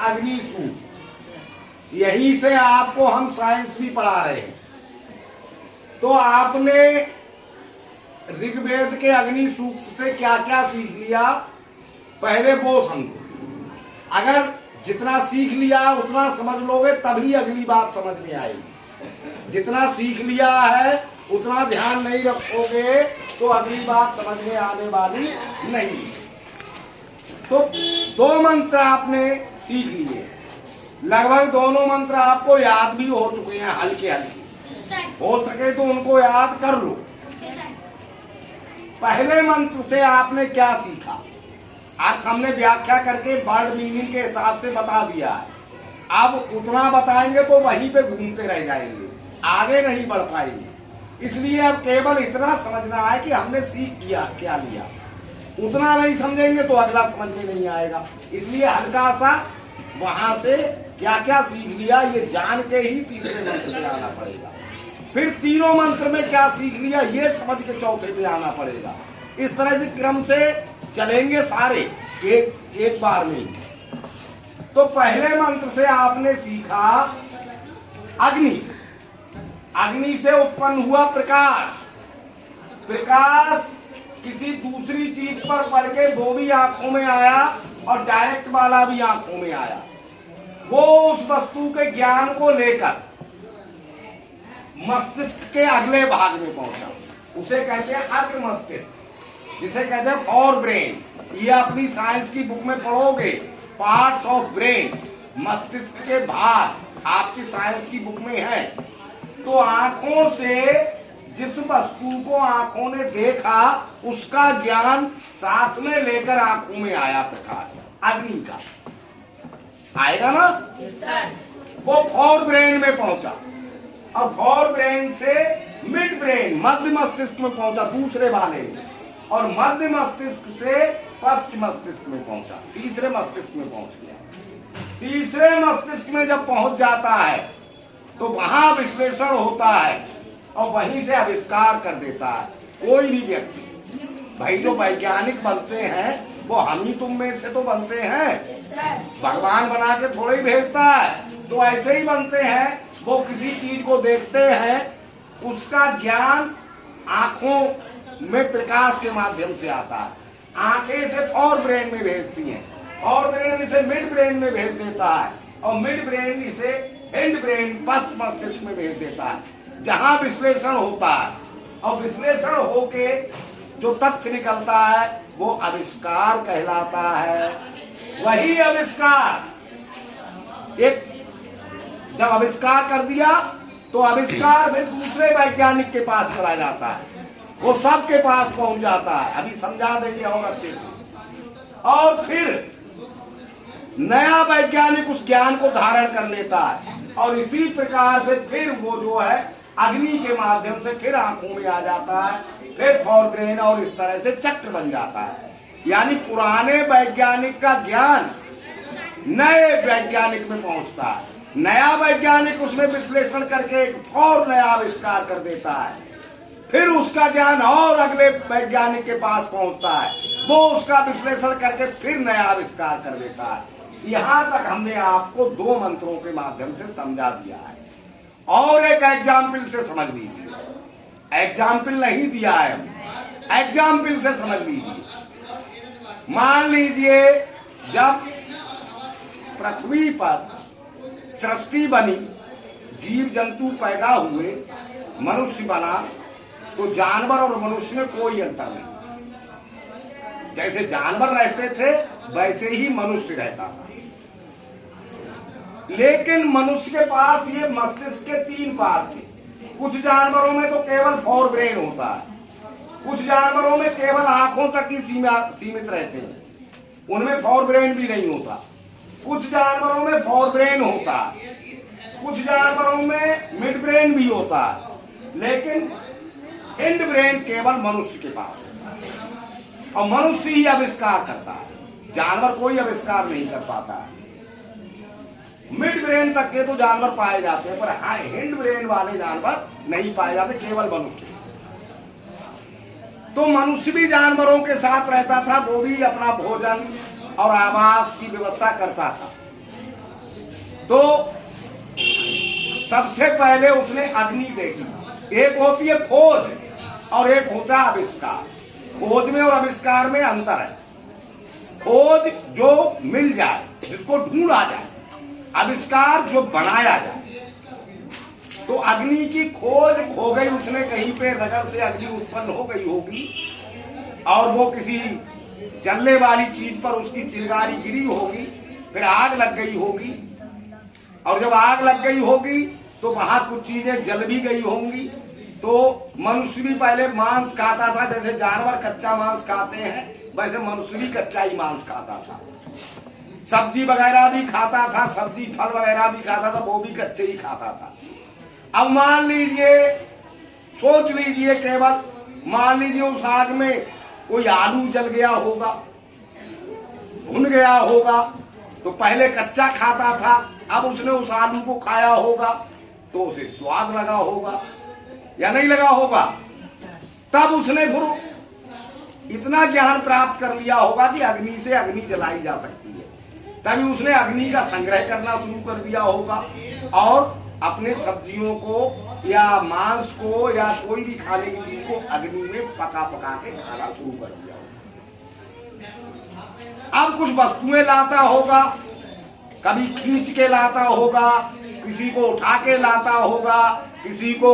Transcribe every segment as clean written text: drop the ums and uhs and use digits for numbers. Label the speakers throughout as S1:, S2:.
S1: अग्नि सूक्त, यही से आपको हम साइंस भी पढ़ा रहे हैं। तो आपने ऋग्वेद के अग्नि सूक्त से क्या क्या सीख लिया, पहले वो समझो। अगर जितना सीख लिया उतना समझ लोगे तभी अगली बात समझ में आएगी। जितना सीख लिया है उतना ध्यान नहीं रखोगे तो अगली बात समझ में आने वाली नहीं। तो 2 मंत्र आपने सीख लिए, लगभग दोनों मंत्र आपको याद भी हो चुके हैं, हल्के हल्के। हो सके तो उनको याद कर लो। पहले मंत्र से आपने क्या सीखा, आज हमने व्याख्या करके वर्ड मीनिंग के हिसाब से बता दिया है। अब उतना बताएंगे तो वहीं पे घूमते रह जाएंगे, आगे नहीं बढ़ पाएंगे। इसलिए अब केवल इतना समझना है कि हमने सीख क्या लिया। उतना नहीं समझेंगे तो अगला समझ में नहीं आएगा। इसलिए हल्का सा वहां से क्या क्या सीख लिया ये जान के ही तीसरे मंत्र पे आना पड़ेगा। फिर तीनों मंत्र में क्या सीख लिया ये समझ के चौथे पे आना पड़ेगा। इस तरह से क्रम से चलेंगे सारे एक बार में। तो पहले मंत्र से आपने सीखा अग्नि, अग्नि से उत्पन्न हुआ प्रकाश। प्रकाश किसी दूसरी चीज पर पड़ के वो भी आंखों में आया और डायरेक्ट वाला भी आंखों में आया। वो उस वस्तु के ज्ञान को लेकर मस्तिष्क के अगले भाग में पहुंचा, उसे कहते हैं अर्क मस्तिष्क, जिसे कहते हैं फॉर ब्रेन। ये अपनी साइंस की बुक में पढ़ोगे, पार्ट्स ऑफ ब्रेन, मस्तिष्क के भाग आपकी साइंस की बुक में है। तो आंखों से जिस वस्तु को आंखों ने देखा उसका ज्ञान साथ में लेकर आंखों में आया प्रकाश अग्नि का, आएगा ना। वो फॉर ब्रेन में पहुंचा और फॉर ब्रेन से मिड ब्रेन मध्य मस्तिष्क में पहुंचा दूसरे वाले में, और मध्य मस्तिष्क से पश्चिम मस्तिष्क में पहुंचा, तीसरे मस्तिष्क में पहुंच गया। तीसरे मस्तिष्क में जब पहुंच जाता है तो वहां विश्लेषण होता है और वहीं से आविष्कार कर देता है कोई भी व्यक्ति। भाई जो वैज्ञानिक बनते हैं वो हम ही तुम में से तो बनते हैं, भगवान बना के थोड़ा ही भेजता है। तो ऐसे ही बनते हैं, वो किसी चीज को देखते हैं, उसका ज्ञान आंखों में प्रकाश के माध्यम से आता है। आंखें से फॉर ब्रेन में भेजती हैं, और ब्रेन इसे मिड ब्रेन में भेज देता है, और मिड ब्रेन इसे एंड ब्रेन पश्चिम मस्तिष्क में भेज देता है, जहां विश्लेषण होता है। और विश्लेषण होके जो तथ्य निकलता है वो आविष्कार कहलाता है। वही आविष्कार एक जब आविष्कार कर दिया तो आविष्कार फिर दूसरे वैज्ञानिक के पास चला जाता है, वो सबके पास पहुंच जाता है। अभी समझा देंगे और अच्छे से। और फिर नया वैज्ञानिक उस ज्ञान को धारण कर लेता है, और इसी प्रकार से फिर वो जो है अग्नि के माध्यम से फिर आंखों में आ जाता है, फिर फॉर ब्रेन, और इस तरह से चक्र बन जाता है। यानी पुराने वैज्ञानिक का ज्ञान नए वैज्ञानिक में पहुंचता है, नया वैज्ञानिक उसमें विश्लेषण करके एक और नया आविष्कार कर देता है, फिर उसका ज्ञान और अगले वैज्ञानिक के पास पहुंचता है, वो उसका विश्लेषण करके फिर नया आविष्कार कर देता है। यहां तक हमने आपको 2 मंत्रों के माध्यम से समझा दिया है। और एक एग्जाम्पल से समझ लीजिए, एग्जाम्पल नहीं दिया है, एग्जाम्पल से समझ लीजिए। मान लीजिए जब पृथ्वी पर सृष्टि बनी, जीव जंतु पैदा हुए, मनुष्य बना, तो जानवर और मनुष्य में कोई अंतर नहीं। जैसे जानवर रहते थे वैसे ही मनुष्य रहता था। लेकिन मनुष्य के पास ये मस्तिष्क के 3 पार्ट थे। कुछ जानवरों में तो केवल फॉर ब्रेन होता है, कुछ जानवरों में केवल आंखों तक ही सीमित रहते हैं, उनमें फॉर ब्रेन भी नहीं होता। कुछ जानवरों में फॉर ब्रेन होता है, कुछ जानवरों में मिड ब्रेन भी होता है, लेकिन एंड ब्रेन केवल मनुष्य के पास होता है, और मनुष्य ही आविष्कार करता है, जानवर कोई आविष्कार नहीं कर पाता है। मिड ब्रेन तक के तो जानवर पाए जाते हैं, पर हाँ एंड ब्रेन वाले जानवर नहीं पाए जाते, केवल मनुष्य। तो मनुष्य भी जानवरों के साथ रहता था, वो भी अपना भोजन और आवास की व्यवस्था करता था। तो सबसे पहले उसने अग्नि देखी। एक होती है खोज और एक होता है आविष्कार। खोज में और आविष्कार में अंतर है। खोज जो मिल जाए, जिसको ढूंढा जाए, आविष्कार जो बनाया जाए। तो अग्नि की खोज हो गई, उसने कहीं पे रगड़ से अग्नि उत्पन्न हो गई होगी और वो किसी जलने वाली चीज पर उसकी चिंगारी गिरी होगी, फिर आग लग गई होगी, और जब आग लग गई होगी तो वहां कुछ चीजें जल भी गई होंगी। तो मनुष्य भी पहले मांस खाता था, जैसे जानवर कच्चा मांस खाते हैं वैसे मनुष्य भी कच्चा ही मांस खाता था। सब्जी वगैरह भी खाता था, सब्जी फल वगैरह भी खाता था, वो भी कच्चे ही खाता था। अब मान लीजिए, सोच लीजिए, केवल मान लीजिए उस आग में कोई आलू जल गया होगा, भुन गया होगा, तो पहले कच्चा खाता था, अब उसने उस आलू को खाया होगा तो उसे स्वाद लगा होगा या नहीं लगा होगा। तब उसने फिर इतना ज्ञान प्राप्त कर लिया होगा कि अग्नि से अग्नि जलाई जा सकती है। तभी उसने अग्नि का संग्रह करना शुरू कर दिया होगा और अपने सब्जियों को या मांस को या कोई भी खाने की चीज को अग्नि में पका पका के खाना शुरू कर दिया होगा। अब कुछ वस्तुएं लाता होगा, कभी खींच के लाता होगा, किसी को उठा के लाता होगा, किसी को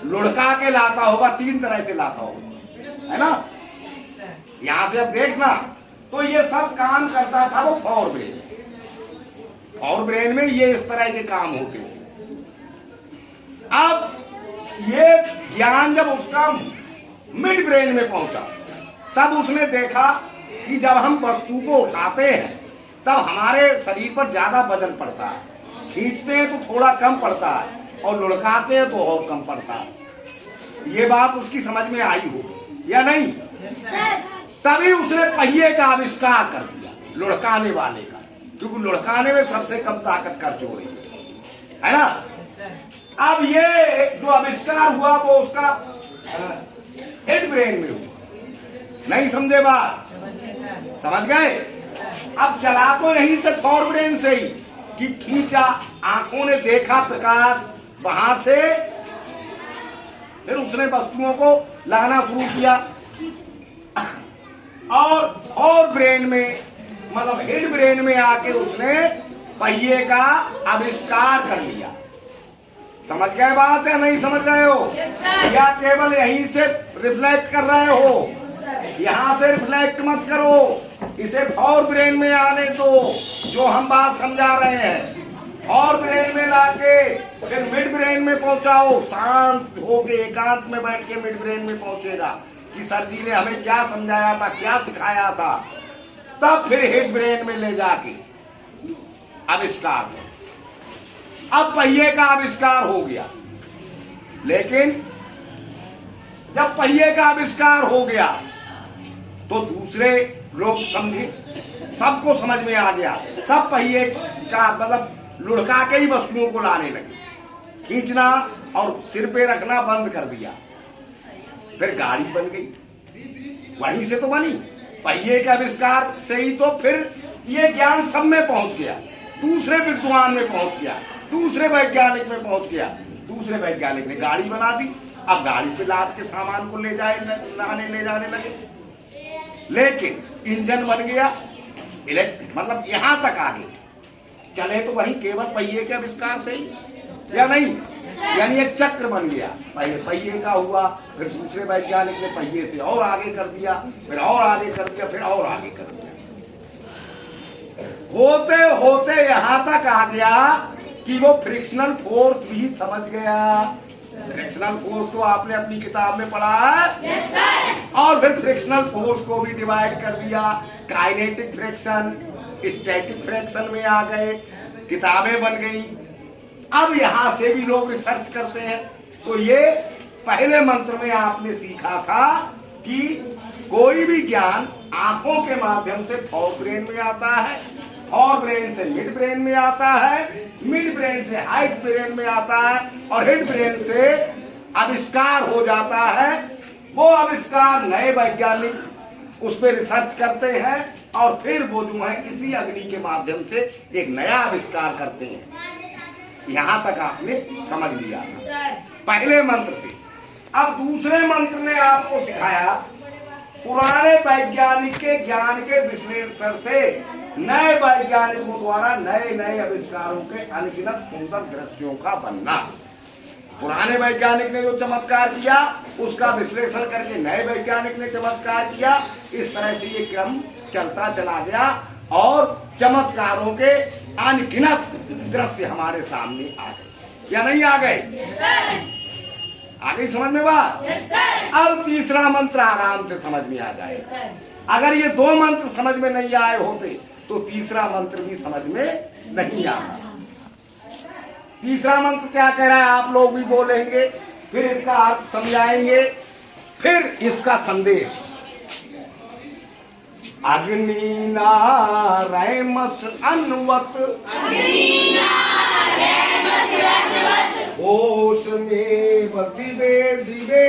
S1: लुढ़का के लाता होगा, 3 तरह से लाता होगा, है ना। यहां से अब देखना, तो ये सब काम करता था वो फॉर ब्रेन। फॉर ब्रेन में ये इस तरह के काम होते थे। अब ये ज्ञान जब उसका मिड ब्रेन में पहुंचा, तब उसने देखा कि जब हम वस्तु को उठाते हैं तब हमारे शरीर पर ज्यादा वजन पड़ता है, खींचते हैं तो थोड़ा कम पड़ता है और लुढ़काते हैं तो और कम पड़ता है। ये बात उसकी समझ में आई हो या नहीं? तभी उसने पहिए का आविष्कार कर दिया, लुढ़काने वाले का, क्योंकि लुढ़काने में सबसे कम ताकत खर्च हो रही है ना। अब ये जो आविष्कार हुआ वो उसका हेड ब्रेन में हुआ। नहीं समझे बात? समझ गए? अब चला तो यहीं से फॉर ब्रेन से ही कि खींचा, आंखों ने देखा प्रकाश, वहां से फिर उसने वस्तुओं को लगाना शुरू किया और ब्रेन में, मतलब हेड ब्रेन में आके उसने पहिए का आविष्कार कर लिया। समझ गए बात है? नहीं समझ रहे हो? या केवल यहीं से रिफ्लेक्ट कर रहे हो? यहां से रिफ्लेक्ट मत करो, इसे फॉर ब्रेन में आने दो, जो हम बात समझा रहे हैं। फॉर ब्रेन में लाके फिर मिड ब्रेन में पहुंचाओ, शांत होके एकांत में बैठ के मिड ब्रेन में पहुंचेगा कि सर जी ने हमें क्या समझाया था, क्या सिखाया था। तब फिर हेड ब्रेन में ले जाके आविष्कार। अब पहिए का आविष्कार हो गया, लेकिन जब पहिए का आविष्कार हो गया तो दूसरे लोग समझे, सबको समझ में आ गया, सब पहिए का मतलब लुढ़का के ही वस्तुओं को लाने लगे, खींचना और सिर पे रखना बंद कर दिया। फिर गाड़ी बन गई, वहीं से तो बनी, पहिए के आविष्कार से ही तो फिर ये ज्ञान सब में पहुंच गया, दूसरे विद्वान में पहुंच गया, दूसरे वैज्ञानिक में पहुंच गया, दूसरे वैज्ञानिक ने गाड़ी बना दी। अब गाड़ी पे लाद के सामान को ले जाने लगे, लेकिन इंजन बन गया, इलेक्ट्रिक, मतलब यहां तक आगे चले तो वही केवल पहिए के आविष्कार से ही, या नहीं? यानी एक चक्र बन गया, पहले पहिए का हुआ, फिर दूसरे वैज्ञानिक ने पहिए से और आगे कर दिया, फिर और आगे कर दिया, फिर और आगे कर दिया। होते होते यहां तक आ गया कि वो फ्रिक्शनल फोर्स भी समझ गया। फ्रिक्शनल फोर्स तो आपने अपनी किताब में पढ़ा है। yes, sir। और फिर फ्रिक्शनल फोर्स को भी डिवाइड कर दिया, काइनेटिक फ्रिक्शन, स्टैटिक फ्रिक्शन में आ गए, किताबें बन गई। अब यहां से भी लोग रिसर्च करते हैं। तो ये पहले मंत्र में आपने सीखा था कि कोई भी ज्ञान आंखों के माध्यम से फॉर ब्रेन में आता है, फॉर ब्रेन से मिड ब्रेन में आता है, मिड ब्रेन से हाइट ब्रेन में आता है, और हेड ब्रेन से आविष्कार हो जाता है। वो आविष्कार नए वैज्ञानिक उस पर रिसर्च करते हैं और फिर वो जो है इसी अग्नि के माध्यम से एक नया आविष्कार करते हैं। यहां तक आपने समझ लिया पहले मंत्र से। अब दूसरे मंत्र ने आपको सिखाया पुराने वैज्ञानिक के ज्ञान के विश्लेषण से नए वैज्ञानिकों द्वारा नए नए आविष्कारों के अनगिनत सुंदर दृश्यों का बनना। पुराने वैज्ञानिक ने जो चमत्कार किया उसका विश्लेषण करके नए वैज्ञानिक ने चमत्कार किया। इस तरह से ये क्रम चलता चला गया और चमत्कारों के अनगिनत दृश्य हमारे सामने आ गए या नहीं आ गए? आगे समझ में बात? अब तीसरा मंत्र आराम से समझ में आ जाए। अगर ये दो मंत्र समझ में नहीं आए होते तो तीसरा मंत्र भी समझ में नहीं आता। तीसरा मंत्र क्या कह रहा है आप लोग भी बोलेंगे, फिर इसका अर्थ समझाएंगे, फिर इसका संदेश। अग्नि नारैमस अन्वत होश में दिवे दिवे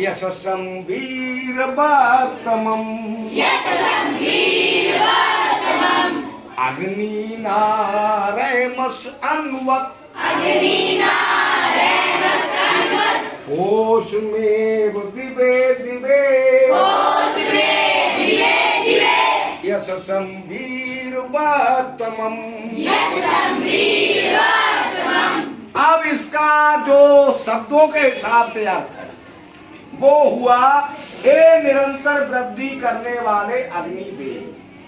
S1: यशसं वीरवत्तमम् अग्नि नारैमस अन्वत होश में दिवे दिवे यशसं वीरवत्तमम्। अब इसका जो शब्दों के हिसाब से अर्थ है वो हुआ हे निरंतर वृद्धि करने वाले अग्निदेव।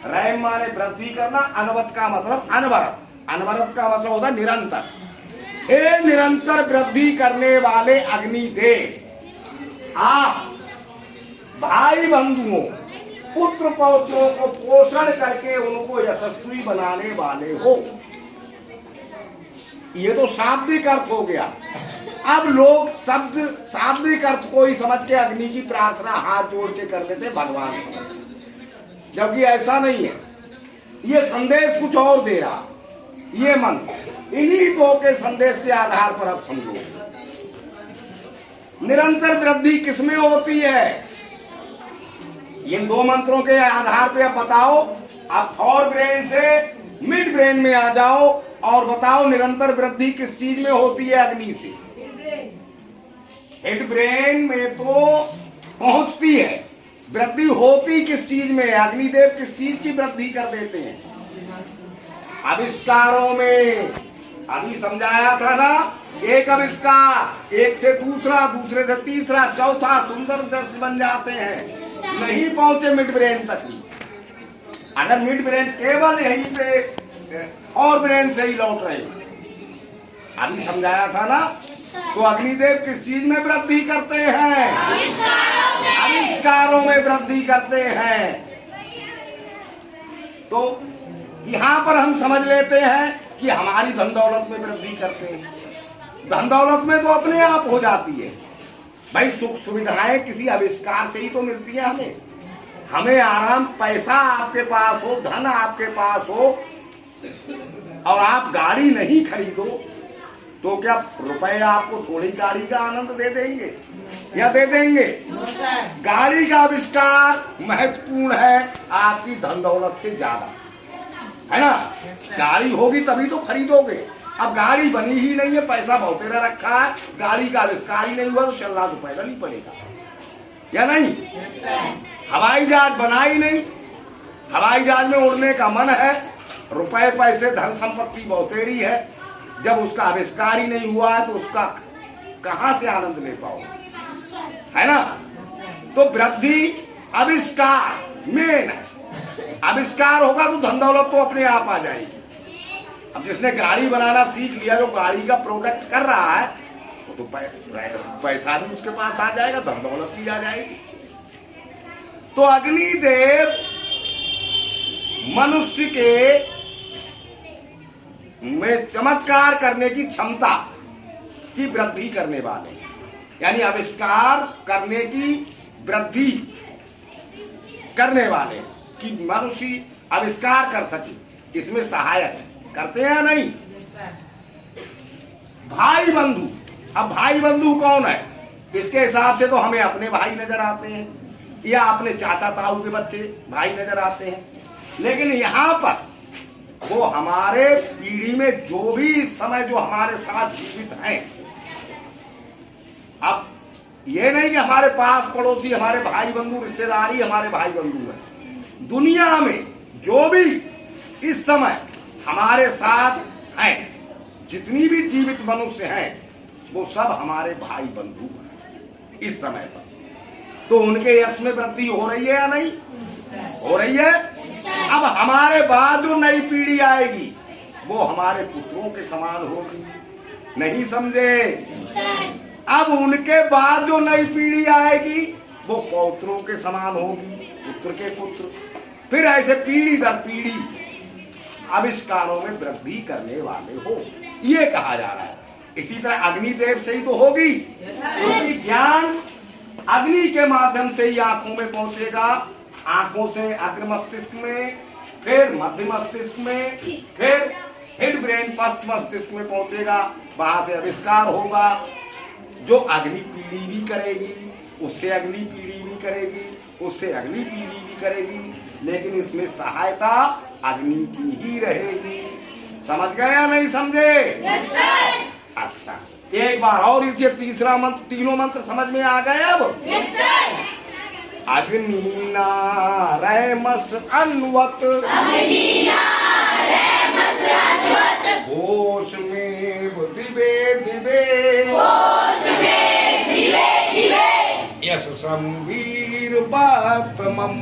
S1: रैम माने वृद्धि करना, अनवत का मतलब अनवरत, अनवरत का मतलब होता है निरंतर। हे निरंतर वृद्धि करने वाले अग्निदेव, आप भाई बंधुओं पुत्र पौत्रों को पोषण करके उनको यशस्वी बनाने वाले हो। ये तो शाब्दिक अर्थ हो गया। अब लोग शब्द शाब्दिक अर्थ को ही समझ के अग्नि की प्रार्थना हाथ जोड़ के कर लेते भगवान, जबकि ऐसा नहीं है। ये संदेश कुछ और दे रहा। ये मंत्र इन्हीं दो के संदेश के आधार पर अब समझो। निरंतर वृद्धि किसमें होती है? इन दो मंत्रों के आधार पे अब बताओ। आप फॉर ब्रेन से मिड ब्रेन में आ जाओ और बताओ निरंतर वृद्धि किस चीज में होती है अग्नि से? हेड ब्रेन में तो पहुंचती है। वृद्धि होती किस चीज में? अग्निदेव किस चीज की वृद्धि कर देते हैं? आविष्कारों में। अभी समझाया था ना, एक आविष्कार, एक से दूसरा, दूसरे से तीसरा, चौथा, सुंदर दृश्य बन जाते हैं। नहीं पहुंचे मिड ब्रेन तक ही। अगर मिड ब्रेन केवल यहीं पे और ब्रेन से ही लौट रहे, अभी समझाया था ना। तो अग्निदेव किस चीज में वृद्धि करते हैं? आविष्कारों में वृद्धि करते हैं। तो यहां पर हम समझ लेते हैं कि हमारी धन दौलत में वृद्धि करते हैं। धन दौलत में तो अपने आप हो जाती है भाई। सुख सुविधाएं किसी आविष्कार से ही तो मिलती है हमें। हमें आराम, पैसा आपके पास हो, धन आपके पास हो और आप गाड़ी नहीं खरीदो तो क्या रुपए आपको थोड़ी गाड़ी का आनंद दे देंगे या दे देंगे? गाड़ी का आविष्कार महत्वपूर्ण है आपकी धन दौलत से ज्यादा, है ना। गाड़ी होगी तभी तो खरीदोगे। अब गाड़ी बनी ही नहीं है, पैसा बहुतेरा रखा है, गाड़ी का आविष्कार ही नहीं हुआ तो चलना तो पैदल ही पड़ेगा या नहीं? हवाई जहाज बना ही नहीं, हवाई जहाज में उड़ने का मन है, रुपए पैसे धन संपत्ति बहुतेरी है, जब उसका आविष्कार ही नहीं हुआ है तो उसका कहां से आनंद ले पाओगे, है ना। तो वृद्धि आविष्कार मेन है। आविष्कार होगा तो धन दौलत तो अपने आप आ जाएगी। अब जिसने गाड़ी बनाना सीख लिया, जो गाड़ी का प्रोडक्ट कर रहा है, तो पैसा भी उसके पास आ जाएगा, धन दौलत भी आ जाएगी। तो अग्निदेव मनुष्य के में चमत्कार करने की क्षमता की वृद्धि करने वाले, यानी आविष्कार करने की वृद्धि करने वाले कि मनुष्य आविष्कार कर सके, इसमें सहायक है। करते हैं या नहीं? भाई बंधु। अब भाई बंधु कौन है? इसके हिसाब से तो हमें अपने भाई नजर आते हैं या अपने चाचा ताऊ के बच्चे भाई नजर आते हैं। लेकिन यहाँ पर वो हमारे पीढ़ी में जो भी इस समय जो हमारे साथ जीवित हैं, अब ये नहीं कि हमारे पास पड़ोसी हमारे भाई बंधु रिश्तेदारी हमारे भाई बंधु हैं, दुनिया में जो भी इस समय हमारे साथ हैं, जितनी भी जीवित मनुष्य हैं, वो सब हमारे भाई बंधु हैं इस समय पर। तो उनके यश में वृद्धि हो रही है या नहीं हो रही है? अब हमारे बाद जो नई पीढ़ी आएगी वो हमारे पुत्रों के समान होगी, नहीं समझे? अब उनके बाद जो नई पीढ़ी आएगी वो पौत्रों के समान होगी, पुत्र के पुत्र, फिर ऐसे पीढ़ी दर पीढ़ी आविष्कारों में वृद्धि करने वाले हो, ये कहा जा रहा है। इसी तरह अग्निदेव से ही तो होगी, क्योंकि ज्ञान अग्नि के माध्यम से ही आंखों में पहुंचेगा, आंखों से अग्र मस्तिष्क में, फिर मध्य मस्तिष्क में, फिर हेड ब्रेन पश्च मस्तिष्क में पहुंचेगा, वहां से आविष्कार होगा। जो अग्नि पीढ़ी भी करेगी, उससे अग्नि पीढ़ी भी करेगी, उससे अग्नि पीढ़ी भी करेगी, लेकिन इसमें सहायता अग्नि की ही रहेगी। समझ गए या नहीं समझे? yes, अच्छा, एक बार और ये तीसरा मंत्र, तीनों मंत्र समझ में आ गए अब? yes, अग्नि नारयमस अन्वत, होश में दिवे दिवे, यश संवीर पातमम,